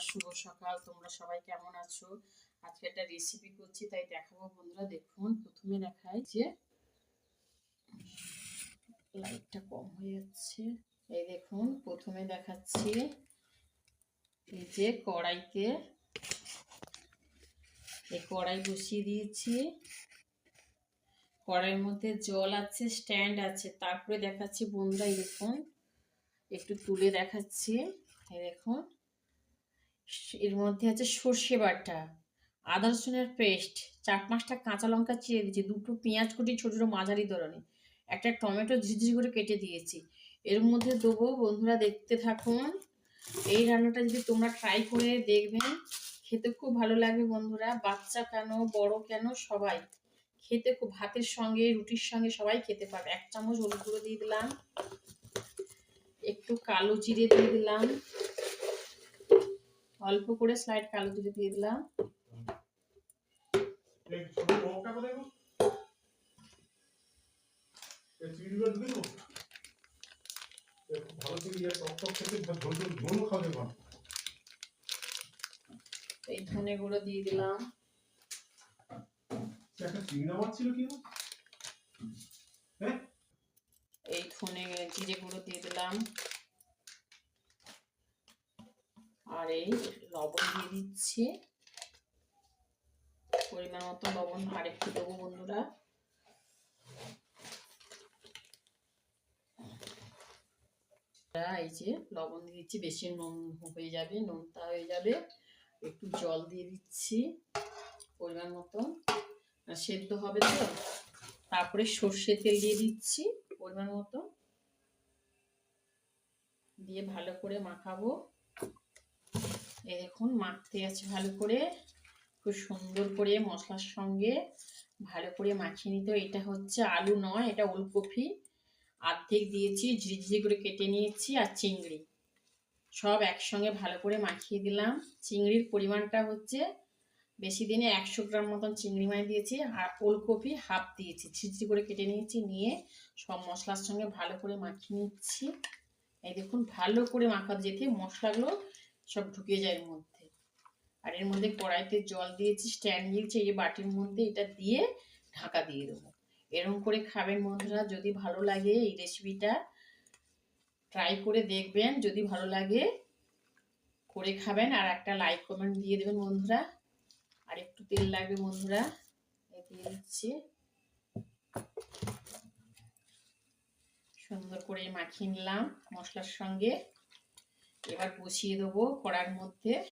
শুভ সকাল। তোমরা সবাই কেমন আছো? আজকে একটা রেসিপি করছি, তাই দেখাবো বন্ধুরা। দেখুন, প্রথমে দেখাই যে লাইটটা কম হয়ে যাচ্ছে। এই দেখুন, প্রথমে দেখাচ্ছি এই যে কড়াইতে, এই কড়াই বসিয়ে দিয়েছি। কড়াইয়ের মধ্যে জল আছে, স্ট্যান্ড আছে। তারপরে দেখাচ্ছি বন্ধুরা, এই দেখুন, একটু তুলে দেখাচ্ছি। এই দেখুন, এর মধ্যে আছে সর্ষে বাটা, আদা রসুনের পেস্ট, 4-5টা কাঁচা লঙ্কা চিড়ে দিয়েছি, 2টো পেঁয়াজ কুটি ছোটো ছোটো মাঝারি ধরনের, একটা টমেটো ঝিঝি করে কেটে দিয়েছি। এর মধ্যে দেবো বন্ধুরা, দেখতে থাকুন। এই রান্নাটা যদি তোমরা ট্রাই করে দেখবেন, খেতে খুব ভালো লাগবে বন্ধুরা। বাচ্চা কেন, বড় কেন, সবাই খেতে খুব, ভাতের সঙ্গে রুটির সঙ্গে সবাই খেতে পারবে। 1 চামচ হলুদ গুঁড়ো দিয়ে দিলাম, একটু কালো জিরে দিয়ে দিলাম, অল্প করে স্লাইড কালো জিরে দিয়ে দিলাম, এই ধনে গুঁড়ো দিয়ে দিলাম, এই ধনে জিরে গুঁড়ো দিয়ে দিলাম, আর এই লবণ দিয়ে দিচ্ছি, পরিমাণ মতো লবণ আর একটু দেবো বন্ধুরা। এই যে লবণ দিয়ে দিচ্ছি, বেশি নুন হয়ে যাবে, নুনটা হয়ে যাবে। একটু জল দিয়ে দিচ্ছি পরিমাণ মতো, সেদ্ধ হবে তো। তারপরে সর্ষে তেল দিয়ে দিচ্ছি পরিমাণ মতো, দিয়ে ভালো করে মাখাবো। এই দেখুন, মাখতে আছে ভালো করে, খুব সুন্দর করে মশলার সঙ্গে ভালো করে মাখিয়ে নিতে। এটা হচ্ছে আলু নয়, এটা ওলকপি, অর্ধেক দিয়েছি, ঝিঝি করে কেটে নিয়েছি, আর চিংড়ি সব একসঙ্গে ভালো করে মাখিয়ে দিলাম। চিংড়ির পরিমাণটা হচ্ছে বেশি দিনে 100 গ্রাম মতন চিংড়ি মাছ দিয়েছি, আর ওলকপি হাফ দিয়েছি, ঝিঝি করে কেটে নিয়েছি, নিয়ে সব মশলার সঙ্গে ভালো করে মাখিয়ে নিচ্ছি। এই দেখুন, ভালো করে মাখাতে যেতে মশলাগুলো সব ঢুকে যায় এর মধ্যে। আর এর মধ্যে কড়াইতে জল দিয়েছি, স্ট্যান্ড দিয়েছি, এই বাটির মধ্যে এটা দিয়ে ঢাকা দিয়ে দেবো। এরকম করে খাবেন বন্ধুরা, যদি ভালো লাগে এই রেসিপিটা ট্রাই করে দেখবেন। যদি ভালো লাগে করে খাবেন, আর একটা লাইক কমেন্ট দিয়ে দেবেন বন্ধুরা। আর একটু তেল লাগবে বন্ধুরা, দিয়ে দিচ্ছি। সুন্দর করে মাখিয়ে নিলাম মশলার সঙ্গে। এবার বসিয়ে দেবো কড়ার মধ্যে